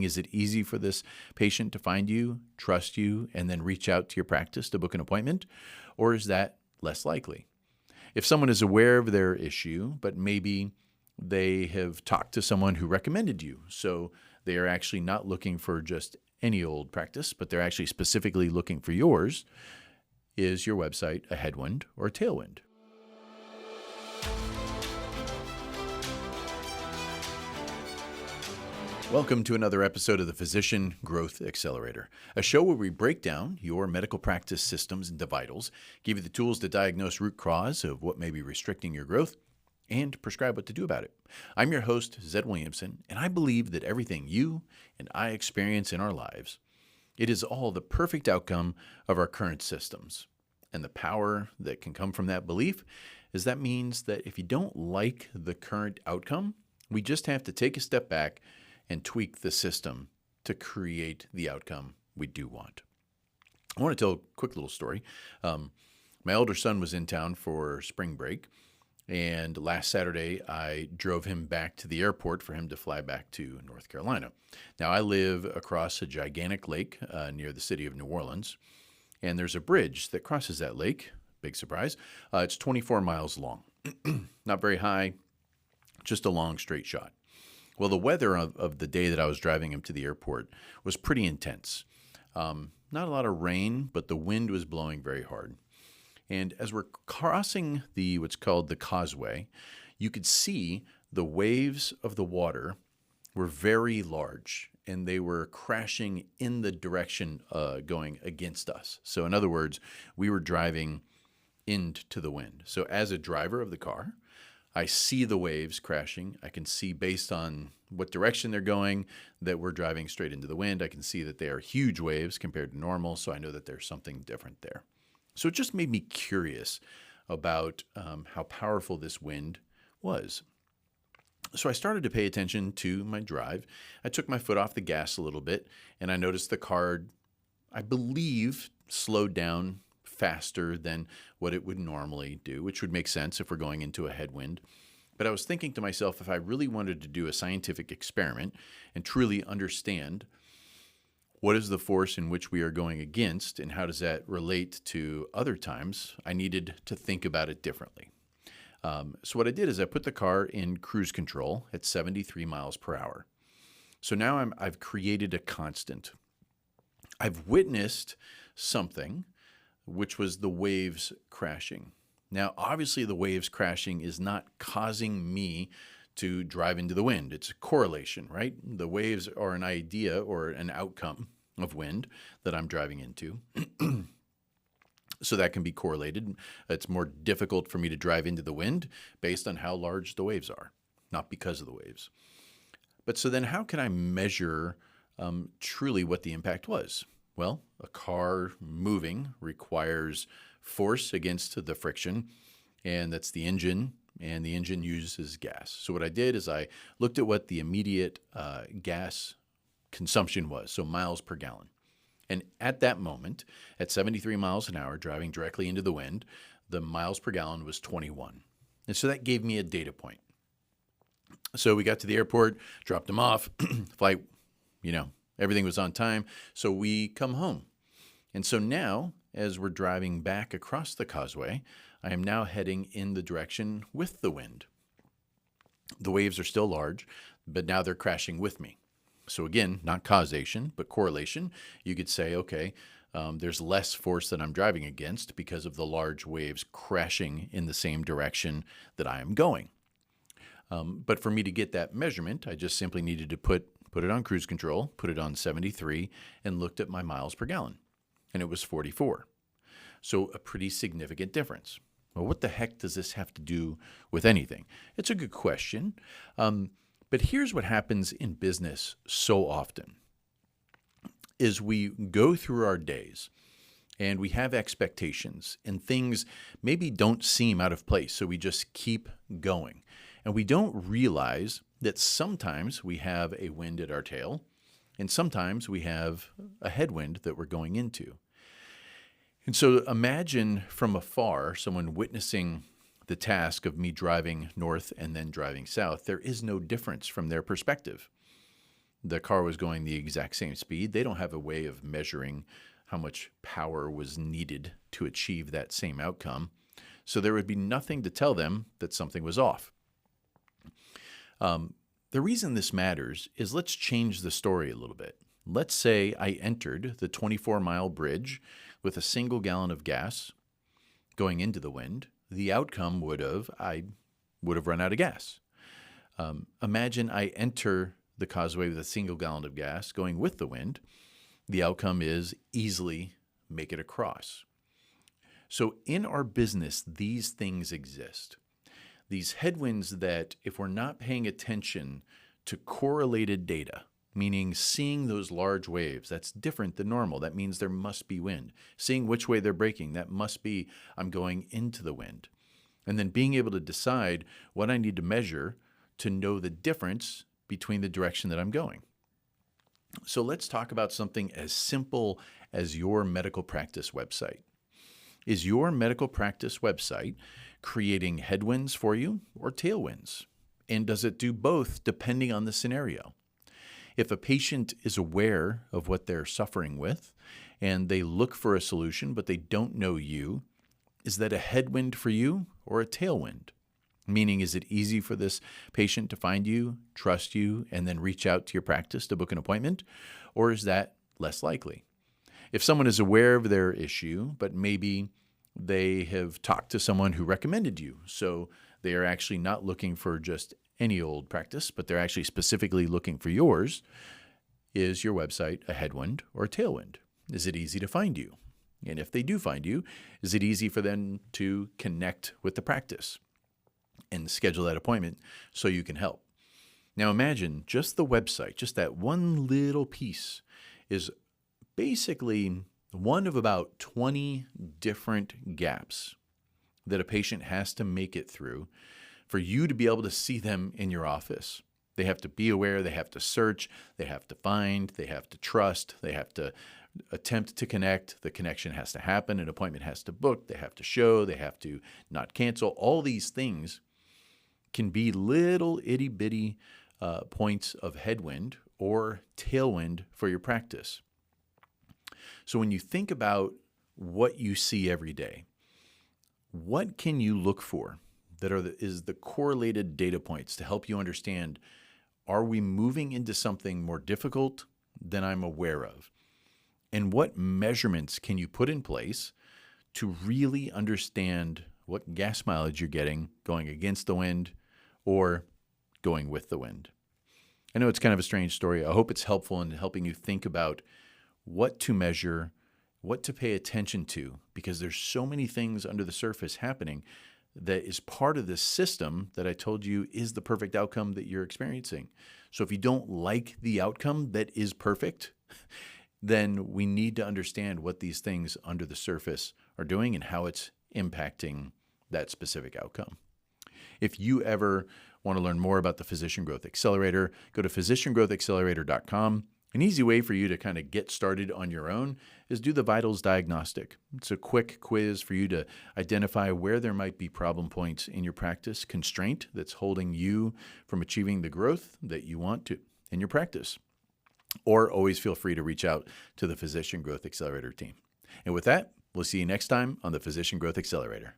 Is it easy for this patient to find you, trust you, and then reach out to your practice to book an appointment? Or is that less likely? If someone is aware of their issue, but maybe they have talked to someone who recommended you, so they are actually not looking for just any old practice, but they're actually specifically looking for yours, is your website a headwind or a tailwind? Welcome to another episode of the Physician Growth Accelerator, a show where we break down your medical practice systems into vitals, give you the tools to diagnose root cause of what may be restricting your growth, and prescribe what to do about it. I'm your host, Zed Williamson, and I believe that everything you and I experience in our lives, it is all the perfect outcome of our current systems. And the power that can come from that belief is that means that if you don't like the current outcome, we just have to take a step back and tweak the system to create the outcome we do want. I want to tell a quick little story. My older son was in town for spring break, and last Saturday I drove him back to the airport for him to fly back to North Carolina. Now, I live across a gigantic lake near the city of New Orleans, and there's a bridge that crosses that lake. Big surprise. It's 24 miles long. Not very high, just a long straight shot. Well, the weather of the day that I was driving him to the airport was pretty intense. Not a lot of rain, but the wind was blowing very hard. And as we're crossing what's called the causeway, you could see the waves of the water were very large, and they were crashing in the direction going against us. So in other words, we were driving into the wind. So as a driver of the car, I see the waves crashing. I can see based on what direction they're going that we're driving straight into the wind. I can see that they are huge waves compared to normal, so I know that there's something different there. So it just made me curious about how powerful this wind was. So I started to pay attention to my drive. I took my foot off the gas a little bit, and I noticed the car, I believe, slowed down faster than what it would normally do, which would make sense if we're going into a headwind. But I was thinking to myself, if I really wanted to do a scientific experiment and truly understand what is the force in which we are going against and how does that relate to other times, I needed to think about it differently. So what I did is I put the car in cruise control at 73 miles per hour. So now I've created a constant. I've witnessed something, which was the waves crashing. Now, obviously, the waves crashing is not causing me to drive into the wind. It's a correlation, right? The waves are an idea or an outcome of wind that I'm driving into. So that can be correlated. It's more difficult for me to drive into the wind based on how large the waves are, not because of the waves. But so then how can I measure truly what the impact was? Well, a car moving requires force against the friction, and that's the engine, and the engine uses gas. So what I did is I looked at what the immediate gas consumption was, so miles per gallon. And at that moment, at 73 miles an hour, driving directly into the wind, the miles per gallon was 21. And so that gave me a data point. So we got to the airport, dropped him off, flight, everything was on time. So we come home. And so now, as we're driving back across the causeway, I am now heading in the direction with the wind. The waves are still large, but now they're crashing with me. So again, not causation, but correlation. You could say, okay, there's less force that I'm driving against because of the large waves crashing in the same direction that I am going. But for me to get that measurement, I just simply needed to put it on cruise control, put it on 73, and looked at my miles per gallon. And it was 44. So a pretty significant difference. Well, what the heck does this have to do with anything? It's a good question. But here's what happens in business so often is we go through our days and we have expectations and things maybe don't seem out of place. So we just keep going. And we don't realize that sometimes we have a wind at our tail and sometimes we have a headwind that we're going into. And so imagine from afar someone witnessing the task of me driving north and then driving south. There is no difference from their perspective. the car was going the exact same speed. They don't have a way of measuring how much power was needed to achieve that same outcome. So there would be nothing to tell them that something was off. The reason this matters is let's change the story a little bit. Let's say I entered the 24-mile bridge with a single gallon of gas going into the wind. The outcome I would have run out of gas. Imagine I enter the causeway with a single gallon of gas going with the wind. The outcome is easily make it across. So in our business, these things exist. These headwinds that if we're not paying attention to correlated data, meaning seeing those large waves, that's different than normal. That means there must be wind. Seeing which way they're breaking, that must be I'm going into the wind. And then being able to decide what I need to measure to know the difference between the direction that I'm going. So let's talk about something as simple as your medical practice website. Is your medical practice website creating headwinds for you or tailwinds? And does it do both depending on the scenario? If a patient is aware of what they're suffering with and they look for a solution but they don't know you, is that a headwind for you or a tailwind? Meaning, is it easy for this patient to find you, trust you, and then reach out to your practice to book an appointment? Or is that less likely? If someone is aware of their issue, but maybe they have talked to someone who recommended you, so they are actually not looking for just any old practice, but they're actually specifically looking for yours, is your website a headwind or a tailwind? Is it easy to find you? And if they do find you, is it easy for them to connect with the practice and schedule that appointment so you can help? Now imagine just the website, just that one little piece is basically one of about 20 different gaps that a patient has to make it through for you to be able to see them in your office. They have to be aware, they have to search, they have to find, they have to trust, they have to attempt to connect, the connection has to happen, an appointment has to book, they have to show, they have to not cancel. All these things can be little itty-bitty points of headwind or tailwind for your practice. So when you think about what you see every day, what can you look for that is the correlated data points to help you understand, are we moving into something more difficult than I'm aware of? And what measurements can you put in place to really understand what gas mileage you're getting going against the wind or going with the wind? I know it's kind of a strange story. I hope it's helpful in helping you think about what to measure, what to pay attention to, because there's so many things under the surface happening that is part of this system that I told you is the perfect outcome that you're experiencing. So if you don't like the outcome that is perfect, then we need to understand what these things under the surface are doing and how it's impacting that specific outcome. If you ever want to learn more about the Physician Growth Accelerator, go to physiciangrowthaccelerator.com. An easy way for you to kind of get started on your own is do the vitals diagnostic. It's a quick quiz for you to identify where there might be problem points in your practice, constraint that's holding you from achieving the growth that you want to in your practice. Or always feel free to reach out to the Physician Growth Accelerator team. And with that, we'll see you next time on the Physician Growth Accelerator.